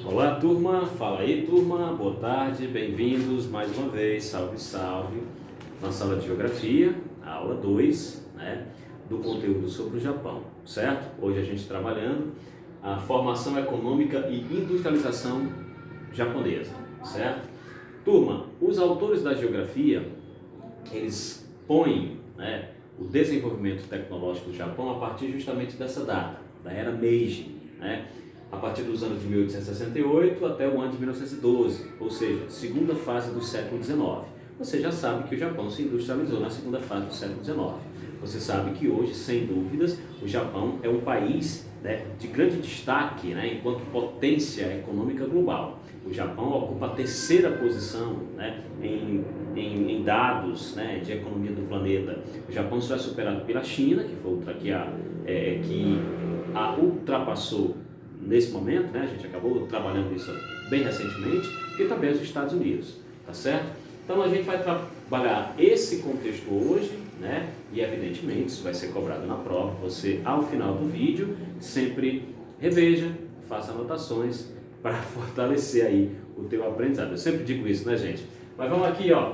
Olá, turma, fala aí, turma, boa tarde, bem-vindos mais uma vez, salve, salve, nossa aula de Geografia, a aula 2, né, do conteúdo sobre o Japão, certo? Hoje a gente trabalhando a formação econômica e industrialização japonesa, certo? Turma, os autores da Geografia, eles põem, né, o desenvolvimento tecnológico do Japão a partir justamente dessa data, da era Meiji, né? A partir dos anos de 1868 até o ano de 1912, ou seja, segunda fase do século XIX. Você já sabe que o Japão se industrializou na segunda fase do século XIX. Você sabe que hoje, sem dúvidas, o Japão é um país, né, de grande destaque, né, enquanto potência econômica global. O Japão ocupa a terceira posição, né, em dados, né, de economia do planeta. O Japão só é superado pela China, que foi outra que a ultrapassou nesse momento, né? A gente acabou trabalhando isso bem recentemente, e também os Estados Unidos, tá certo? Então a gente vai trabalhar esse contexto hoje, né? E evidentemente isso vai ser cobrado na prova. Você, ao final do vídeo, sempre reveja, faça anotações para fortalecer aí o teu aprendizado. Eu sempre digo isso, né, gente? Mas vamos aqui, ó.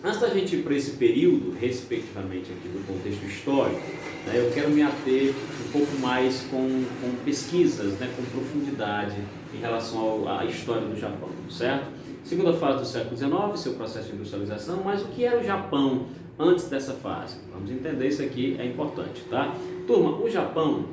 Antes da gente ir para esse período, respectivamente aqui do contexto histórico, né, eu quero me ater um pouco mais com pesquisas, né, com profundidade em relação à história do Japão, certo? Segunda fase do século XIX, seu processo de industrialização, mas o que era o Japão antes dessa fase? Vamos entender isso aqui, é importante, tá? Turma, o Japão,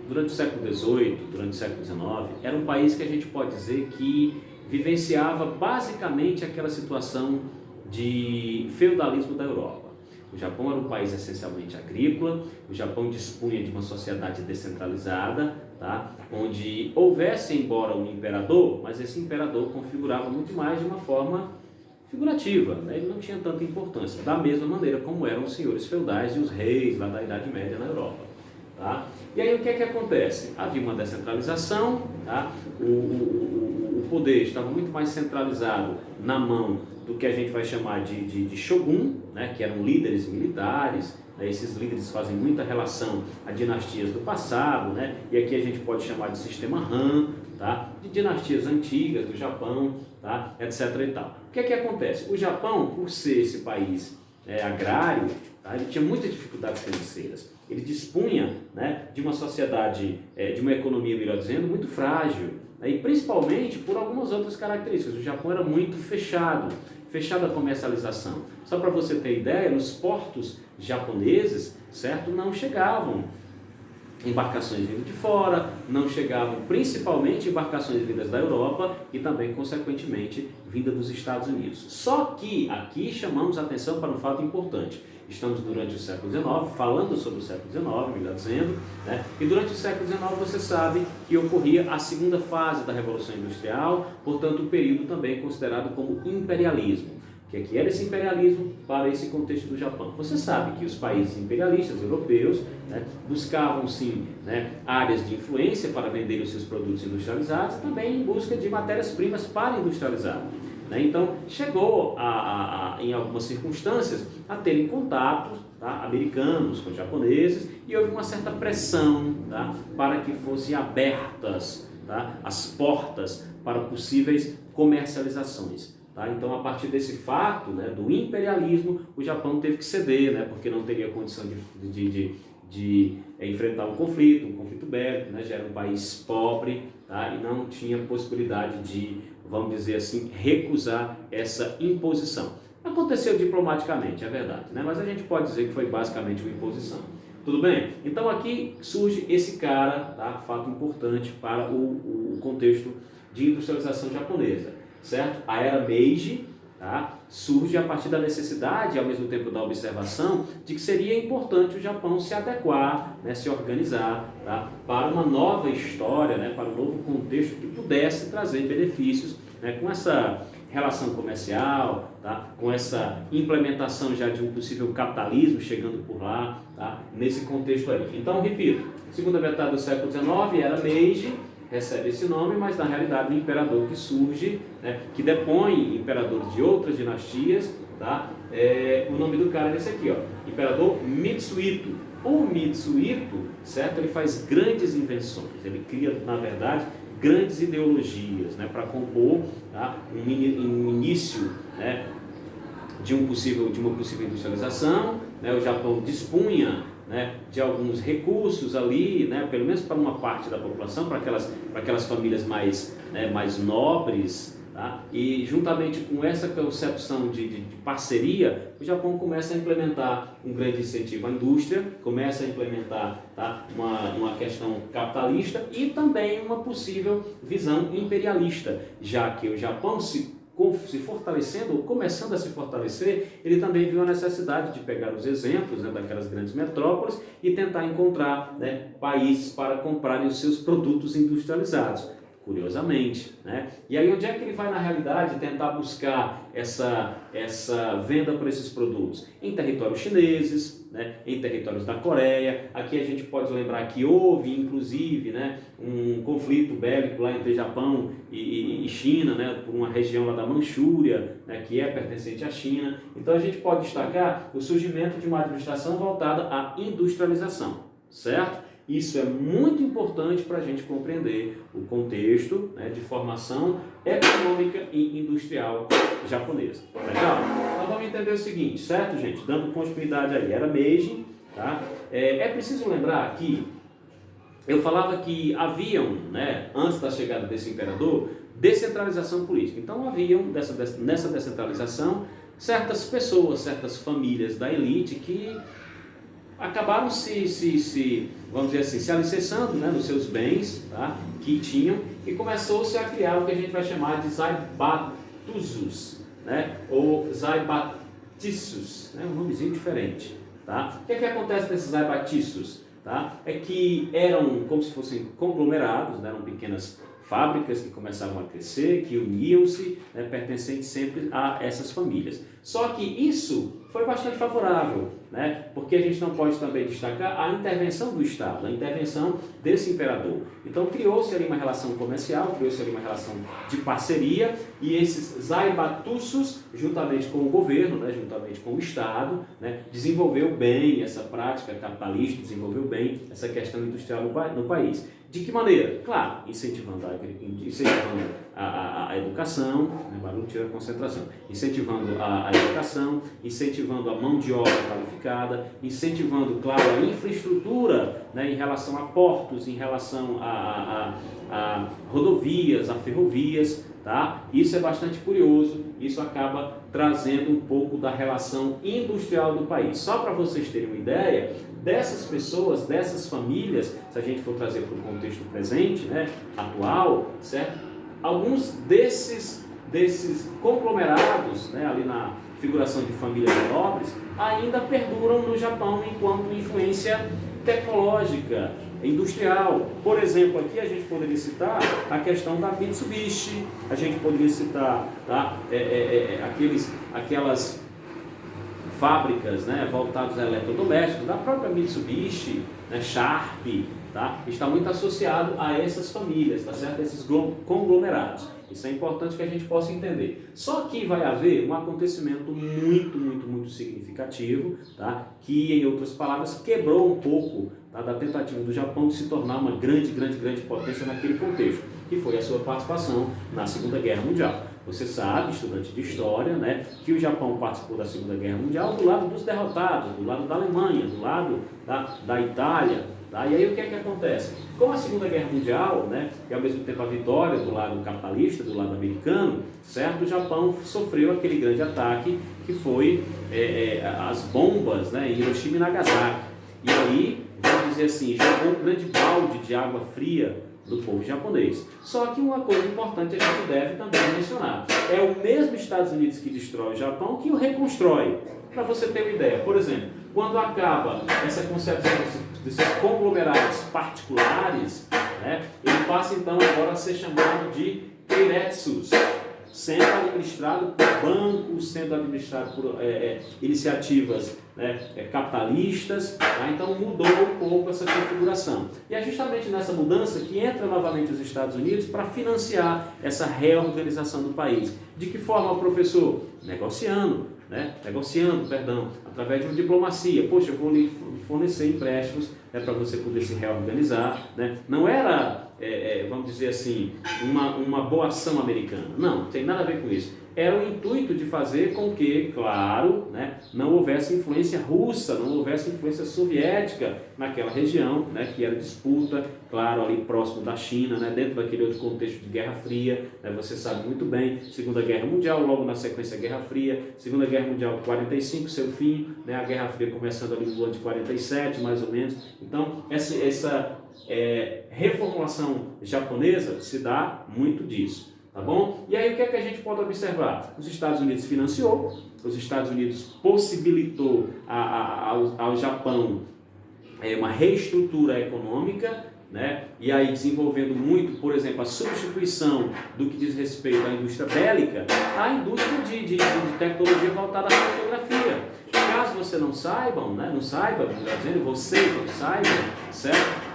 durante o século XVIII, durante o século XIX, era um país que a gente pode dizer que vivenciava basicamente aquela situação de feudalismo da Europa. O Japão era um país essencialmente agrícola, o Japão dispunha de uma sociedade descentralizada, tá? Onde houvesse, embora um imperador, mas esse imperador configurava muito mais de uma forma figurativa, né? Ele não tinha tanta importância, da mesma maneira como eram os senhores feudais e os reis lá da Idade Média na Europa. Tá? E aí o que é que acontece? Havia uma descentralização, tá? O poder estava muito mais centralizado na mão do que a gente vai chamar de shogun, né? Que eram líderes militares, né? Esses líderes fazem muita relação a dinastias do passado, né? E aqui a gente pode chamar de sistema Han, tá? De dinastias antigas do Japão, tá? Etc. e tal. O que é que acontece? O Japão, por ser esse país agrário, tá? Ele tinha muitas dificuldades financeiras. Ele dispunha, né, de uma sociedade, de uma economia, melhor dizendo, muito frágil, né, e principalmente por algumas outras características. O Japão era muito fechado à comercialização. Só para você ter ideia, nos portos japoneses, certo, não chegavam embarcações vindas de fora, não chegavam principalmente embarcações vindas da Europa e também, consequentemente, vindas dos Estados Unidos. Só que aqui chamamos a atenção para um fato importante. Estamos durante o século XIX, falando sobre o século XIX, melhor dizendo, né? E durante o século XIX você sabe que ocorria a segunda fase da Revolução Industrial, portanto o período também considerado como imperialismo. O que era esse imperialismo para esse contexto do Japão? Você sabe que os países imperialistas europeus, né, buscavam sim, né, áreas de influência para vender os seus produtos industrializados e também em busca de matérias-primas para industrializar. Né? Então chegou em algumas circunstâncias a terem contatos, tá, americanos com japoneses, e houve uma certa pressão, tá, para que fossem abertas, tá, as portas para possíveis comercializações. Tá? Então, a partir desse fato, né, do imperialismo, o Japão teve que ceder, né, porque não teria condição de enfrentar um conflito bélico, né, já era um país pobre, tá, e não tinha possibilidade de, vamos dizer assim, recusar essa imposição. Aconteceu diplomaticamente, é verdade, né, mas a gente pode dizer que foi basicamente uma imposição. Tudo bem? Então aqui surge esse cara, tá, fato importante para o contexto de industrialização japonesa. Certo? A era Meiji, tá, surge a partir da necessidade, ao mesmo tempo da observação, de que seria importante o Japão se adequar, né, se organizar, tá, para uma nova história, né, para um novo contexto que pudesse trazer benefícios, né, com essa relação comercial, tá, com essa implementação já de um possível capitalismo chegando por lá, tá, nesse contexto aí. Então, repito, segunda metade do século XIX era Meiji, recebe esse nome, mas na realidade o imperador que surge, né, que depõe imperadores de outras dinastias, tá? O nome do cara é esse aqui, ó, Imperador Mitsuhito. O Mitsuhito, certo? Ele faz grandes invenções, ele cria, na verdade, grandes ideologias, né, para compor, tá, um início, né, de uma possível industrialização, né? O Japão dispunha, né, de alguns recursos ali, né, pelo menos para uma parte da população, para aquelas famílias mais, né, mais nobres, tá? E juntamente com essa concepção de parceria, o Japão começa a implementar um grande incentivo à indústria, começa a implementar, tá, uma questão capitalista e também uma possível visão imperialista, já que o Japão se fortalecendo, ou começando a se fortalecer, ele também viu a necessidade de pegar os exemplos, né, daquelas grandes metrópoles e tentar encontrar, né, países para comprarem os seus produtos industrializados, curiosamente, né? E aí onde é que ele vai na realidade tentar buscar essa venda para esses produtos? Em territórios chineses, né, em territórios da Coreia. Aqui a gente pode lembrar que houve inclusive, né, um conflito bélico lá entre Japão e China, né, por uma região lá da Manchúria, né, que é pertencente à China. Então a gente pode destacar o surgimento de uma administração voltada à industrialização, certo? Isso é muito importante para a gente compreender o contexto, né, de formação econômica e industrial japonesa. Legal? Então vamos entender o seguinte, certo, gente? Dando continuidade aí, era Meiji, tá? É preciso lembrar que eu falava que haviam, né, antes da chegada desse imperador, descentralização política. Então haviam, nessa descentralização, certas pessoas, certas famílias da elite que acabaram vamos dizer assim, se alicerçando, né, nos seus bens, tá, que tinham, e começou-se a criar o que a gente vai chamar de Zaibatsus, né, ou Zaibatsus, né, um nomezinho diferente. Tá? O que acontece nesses Zaibatsus? Tá? É que eram como se fossem conglomerados, né, eram pequenas fábricas que começavam a crescer, que uniam-se, né, pertencentes sempre a essas famílias. Só que isso foi bastante favorável, né, porque a gente não pode também destacar a intervenção do Estado, a intervenção desse imperador. Então criou-se ali uma relação comercial, criou-se ali uma relação de parceria, e esses Zaibatsus, juntamente com o governo, né, juntamente com o Estado, né, desenvolveu bem essa prática capitalista, desenvolveu bem essa questão industrial no país. De que maneira? Claro, incentivando a educação, né, barulho tira a concentração, incentivando a educação, incentivando a mão de obra qualificada, incentivando, claro, a infraestrutura, né, em relação a portos, em relação a rodovias, a ferrovias, tá? Isso é bastante curioso, isso acaba trazendo um pouco da relação industrial do país. Só para vocês terem uma ideia, dessas pessoas, dessas famílias, se a gente for trazer para o contexto presente, né, atual, certo? Alguns desses conglomerados, né, ali na figuração de famílias nobres, ainda perduram no Japão enquanto influência tecnológica, industrial. Por exemplo, aqui a gente poderia citar a questão da Mitsubishi, a gente poderia citar, tá, aquelas fábricas, né, voltadas a eletrodomésticos, da própria Mitsubishi, né, Sharp, tá, está muito associado a essas famílias, tá certo? Esses conglomerados. Isso é importante que a gente possa entender. Só que vai haver um acontecimento muito significativo, tá, que, em outras palavras, quebrou um pouco, tá, da tentativa do Japão de se tornar uma grande potência naquele contexto, que foi a sua participação na Segunda Guerra Mundial. Você sabe, estudante de história, né, que o Japão participou da Segunda Guerra Mundial do lado dos derrotados, do lado da Alemanha, do lado da Itália. Tá? E aí o que é que acontece? Com a Segunda Guerra Mundial, né, e ao mesmo tempo a vitória do lado capitalista, do lado americano, certo? O Japão sofreu aquele grande ataque que foi as bombas, né, em Hiroshima e Nagasaki. E aí, vamos dizer assim, jogou um grande balde de água fria do povo japonês. Só que uma coisa importante a gente deve também mencionar, é o mesmo Estados Unidos que destrói o Japão que o reconstrói. Para você ter uma ideia, por exemplo, quando acaba essa concepção desses conglomerados particulares, né, ele passa então agora a ser chamado de keiretsus, sendo administrado por bancos, sendo administrado por iniciativas, né, capitalistas, tá? Então mudou um pouco essa configuração. E é justamente nessa mudança que entra novamente os Estados Unidos para financiar essa reorganização do país. De que forma, professor? Negociando, através de uma diplomacia. Poxa, eu vou lhe fornecer empréstimos, né, para você poder se reorganizar, né? Não era vamos dizer assim, uma boa ação americana. Não tem nada a ver com isso. Era o intuito de fazer com que, claro, né, não houvesse influência russa, não houvesse influência soviética naquela região, né, que era disputa, claro, ali próximo da China, né, dentro daquele outro contexto de Guerra Fria, né, você sabe muito bem, Segunda Guerra Mundial, logo na sequência Guerra Fria, Segunda Guerra Mundial 45, seu fim, né, a Guerra Fria começando ali no ano de 47, mais ou menos. Então, essa reformulação japonesa se dá muito disso. Tá bom? E aí o que é que a gente pode observar? Os Estados Unidos financiou, os Estados Unidos possibilitou ao Japão uma reestrutura econômica, né? E aí desenvolvendo muito, por exemplo, a substituição do que diz respeito à indústria bélica, à indústria de tecnologia voltada à fotografia. Caso você não saibam, né? Não saiba, melhor dizendo, vocês não saibam, certo?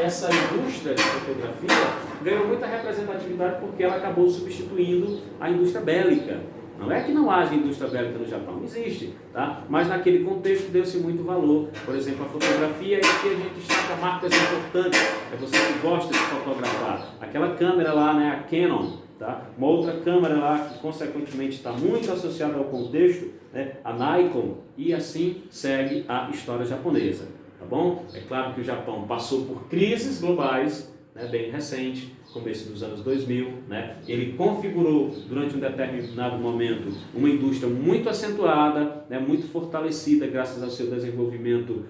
Essa indústria de fotografia ganhou muita representatividade porque ela acabou substituindo a indústria bélica. Não é que não haja indústria bélica no Japão, existe, tá? Mas naquele contexto deu-se muito valor, por exemplo, a fotografia, e aqui a gente destaca marcas importantes, é você que gosta de fotografar. Aquela câmera lá, né, a Canon, tá? Uma outra câmera lá que consequentemente está muito associada ao contexto, né, a Nikon, e assim segue a história japonesa, tá bom? É claro que o Japão passou por crises globais, né, bem recente, começo dos anos 2000, né? Ele configurou durante um determinado momento uma indústria muito acentuada, né, muito fortalecida graças ao seu desenvolvimento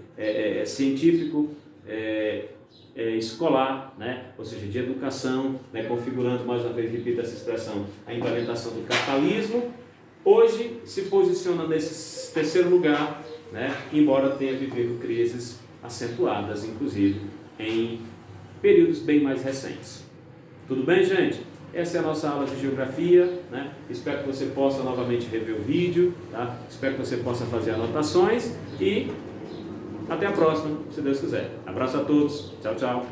científico, escolar, né? Ou seja, de educação, né? Configurando, mais uma vez, repito essa expressão, a implementação do capitalismo. Hoje se posiciona nesse terceiro lugar, né? Embora tenha vivido crises acentuadas, inclusive, em períodos bem mais recentes. Tudo bem, gente? Essa é a nossa aula de geografia, né? Espero que você possa novamente rever o vídeo, tá? Espero que você possa fazer anotações e até a próxima, se Deus quiser. Abraço a todos. Tchau, tchau.